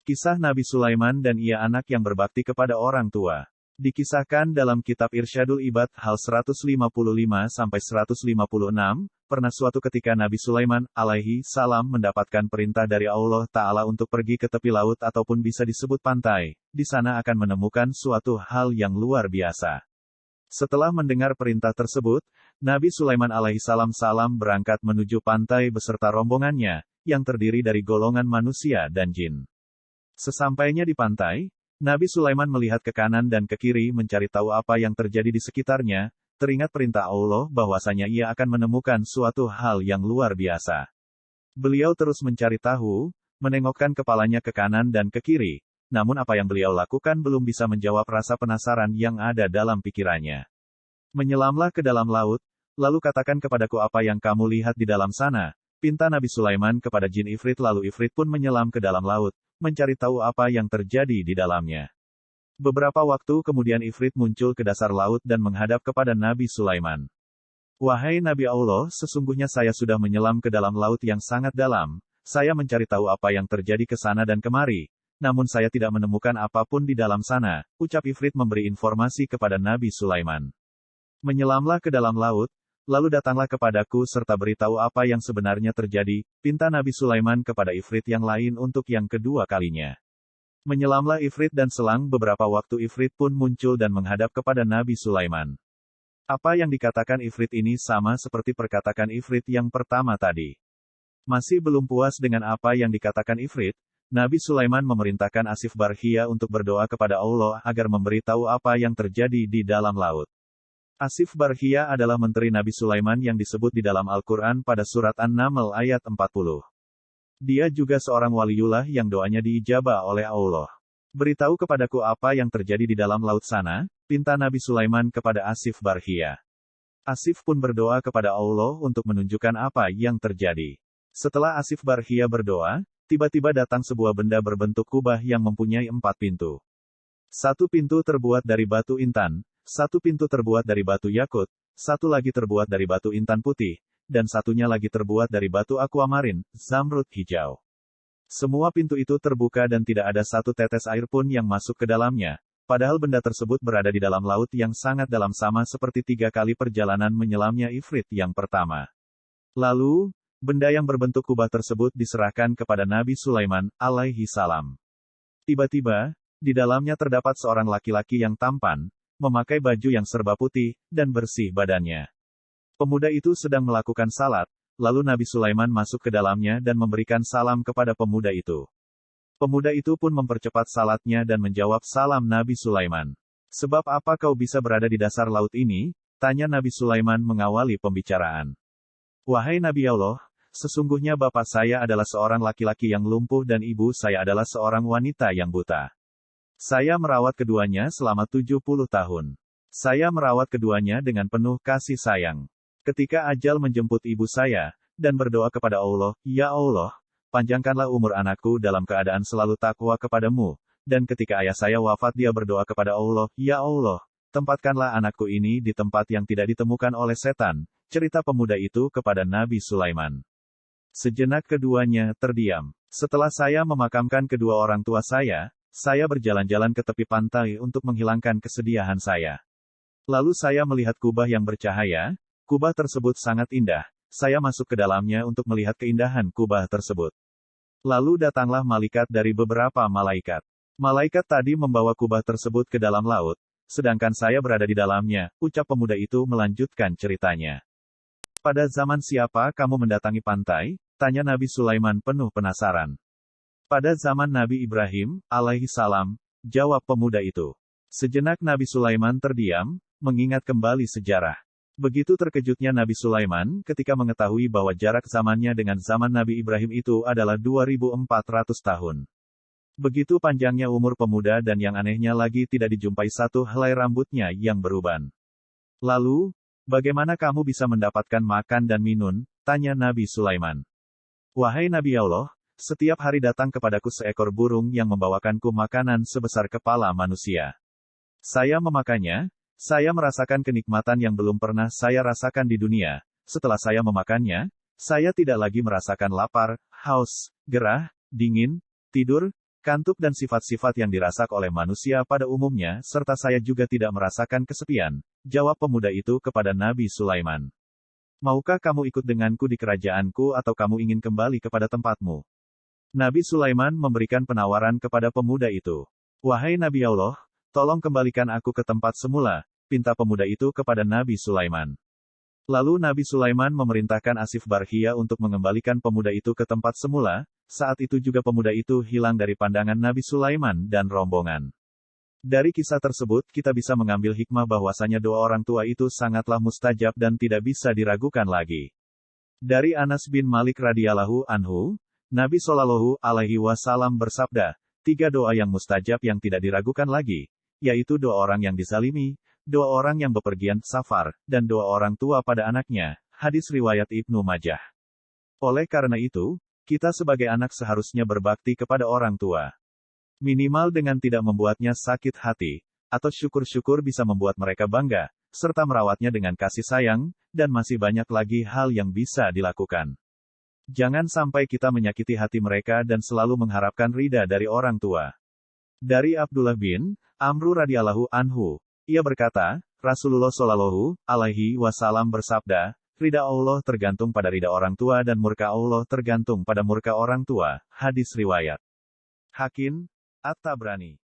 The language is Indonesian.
Kisah Nabi Sulaiman dan ia anak yang berbakti kepada orang tua. Dikisahkan dalam kitab Irsyadul Ibad hal 155-156, pernah suatu ketika Nabi Sulaiman alaihi salam mendapatkan perintah dari Allah Ta'ala untuk pergi ke tepi laut ataupun bisa disebut pantai. Di sana akan menemukan suatu hal yang luar biasa. Setelah mendengar perintah tersebut, Nabi Sulaiman alaihi salam berangkat menuju pantai beserta rombongannya, yang terdiri dari golongan manusia dan jin. Sesampainya di pantai, Nabi Sulaiman melihat ke kanan dan ke kiri mencari tahu apa yang terjadi di sekitarnya, teringat perintah Allah bahwasanya ia akan menemukan suatu hal yang luar biasa. Beliau terus mencari tahu, menengokkan kepalanya ke kanan dan ke kiri, namun apa yang beliau lakukan belum bisa menjawab rasa penasaran yang ada dalam pikirannya. Menyelamlah ke dalam laut, lalu katakan kepadaku apa yang kamu lihat di dalam sana, pinta Nabi Sulaiman kepada jin Ifrit lalu Ifrit pun menyelam ke dalam laut, mencari tahu apa yang terjadi di dalamnya. Beberapa waktu kemudian Ifrit muncul ke dasar laut dan menghadap kepada Nabi Sulaiman. Wahai Nabi Allah, sesungguhnya saya sudah menyelam ke dalam laut yang sangat dalam, saya mencari tahu apa yang terjadi ke sana dan kemari, namun saya tidak menemukan apapun di dalam sana, ucap Ifrit memberi informasi kepada Nabi Sulaiman. Menyelamlah ke dalam laut, lalu datanglah kepadaku serta beritahu apa yang sebenarnya terjadi, pinta Nabi Sulaiman kepada Ifrit yang lain untuk yang kedua kalinya. Menyelamlah Ifrit dan selang beberapa waktu Ifrit pun muncul dan menghadap kepada Nabi Sulaiman. Apa yang dikatakan Ifrit ini sama seperti perkataan Ifrit yang pertama tadi. Masih belum puas dengan apa yang dikatakan Ifrit, Nabi Sulaiman memerintahkan Asif Barkhia untuk berdoa kepada Allah agar memberitahu apa yang terjadi di dalam laut. Asif Barkhia adalah menteri Nabi Sulaiman yang disebut di dalam Al-Quran pada surat An-Naml ayat 40. Dia juga seorang waliullah yang doanya diijabah oleh Allah. Beritahu kepadaku apa yang terjadi di dalam laut sana, pinta Nabi Sulaiman kepada Asif Barkhia. Asif pun berdoa kepada Allah untuk menunjukkan apa yang terjadi. Setelah Asif Barkhia berdoa, tiba-tiba datang sebuah benda berbentuk kubah yang mempunyai 4 pintu. Satu pintu terbuat dari batu intan, satu pintu terbuat dari batu yakut, satu lagi terbuat dari batu intan putih, dan satunya lagi terbuat dari batu aquamarin, zamrud hijau. Semua pintu itu terbuka dan tidak ada satu tetes air pun yang masuk ke dalamnya, padahal benda tersebut berada di dalam laut yang sangat dalam sama seperti 3 kali perjalanan menyelamnya Ifrit yang pertama. Lalu, benda yang berbentuk kubah tersebut diserahkan kepada Nabi Sulaiman, alaihi salam. Tiba-tiba, di dalamnya terdapat seorang laki-laki yang tampan, memakai baju yang serba putih, dan bersih badannya. Pemuda itu sedang melakukan salat, lalu Nabi Sulaiman masuk ke dalamnya dan memberikan salam kepada pemuda itu. Pemuda itu pun mempercepat salatnya dan menjawab salam Nabi Sulaiman. Sebab apa kau bisa berada di dasar laut ini? Tanya Nabi Sulaiman mengawali pembicaraan. Wahai Nabi Allah, sesungguhnya bapak saya adalah seorang laki-laki yang lumpuh dan ibu saya adalah seorang wanita yang buta. Saya merawat keduanya selama 70 tahun. Saya merawat keduanya dengan penuh kasih sayang. Ketika ajal menjemput ibu saya, dan berdoa kepada Allah, Ya Allah, panjangkanlah umur anakku dalam keadaan selalu takwa kepadamu, dan ketika ayah saya wafat dia berdoa kepada Allah, Ya Allah, tempatkanlah anakku ini di tempat yang tidak ditemukan oleh setan, cerita pemuda itu kepada Nabi Sulaiman. Sejenak keduanya terdiam. Setelah saya memakamkan kedua orang tua saya berjalan-jalan ke tepi pantai untuk menghilangkan kesedihan saya. Lalu saya melihat kubah yang bercahaya, kubah tersebut sangat indah, saya masuk ke dalamnya untuk melihat keindahan kubah tersebut. Lalu datanglah malaikat dari beberapa malaikat. Malaikat tadi membawa kubah tersebut ke dalam laut, sedangkan saya berada di dalamnya, ucap pemuda itu melanjutkan ceritanya. Pada zaman siapa kamu mendatangi pantai? Tanya Nabi Sulaiman penuh penasaran. Pada zaman Nabi Ibrahim, alaihi salam, jawab pemuda itu. Sejenak Nabi Sulaiman terdiam, mengingat kembali sejarah. Begitu terkejutnya Nabi Sulaiman ketika mengetahui bahwa jarak zamannya dengan zaman Nabi Ibrahim itu adalah 2400 tahun. Begitu panjangnya umur pemuda dan yang anehnya lagi tidak dijumpai satu helai rambutnya yang beruban. Lalu, bagaimana kamu bisa mendapatkan makan dan minum? Tanya Nabi Sulaiman. Wahai Nabi Allah, setiap hari datang kepadaku seekor burung yang membawakanku makanan sebesar kepala manusia. Saya memakannya, saya merasakan kenikmatan yang belum pernah saya rasakan di dunia. Setelah saya memakannya, saya tidak lagi merasakan lapar, haus, gerah, dingin, tidur, kantuk dan sifat-sifat yang dirasak oleh manusia pada umumnya, serta saya juga tidak merasakan kesepian, jawab pemuda itu kepada Nabi Sulaiman. Maukah kamu ikut denganku di kerajaanku atau kamu ingin kembali kepada tempatmu? Nabi Sulaiman memberikan penawaran kepada pemuda itu. Wahai Nabi Allah, tolong kembalikan aku ke tempat semula, pinta pemuda itu kepada Nabi Sulaiman. Lalu Nabi Sulaiman memerintahkan Asif Barkhia untuk mengembalikan pemuda itu ke tempat semula, saat itu juga pemuda itu hilang dari pandangan Nabi Sulaiman dan rombongan. Dari kisah tersebut kita bisa mengambil hikmah bahwasanya doa orang tua itu sangatlah mustajab dan tidak bisa diragukan lagi. Dari Anas bin Malik radhiyallahu anhu, Nabi Shallallahu alaihi wasallam bersabda, 3 doa yang mustajab yang tidak diragukan lagi, yaitu doa orang yang dizalimi, doa orang yang bepergian safar, dan doa orang tua pada anaknya. Hadis riwayat Ibnu Majah. Oleh karena itu, kita sebagai anak seharusnya berbakti kepada orang tua. Minimal dengan tidak membuatnya sakit hati, atau syukur-syukur bisa membuat mereka bangga, serta merawatnya dengan kasih sayang, dan masih banyak lagi hal yang bisa dilakukan. Jangan sampai kita menyakiti hati mereka dan selalu mengharapkan ridha dari orang tua. Dari Abdullah bin Amru radhiyallahu anhu, ia berkata, Rasulullah Shallallahu alaihi wasallam bersabda, ridha Allah tergantung pada ridha orang tua dan murka Allah tergantung pada murka orang tua. Hadis riwayat Hakim, At-Tabrani.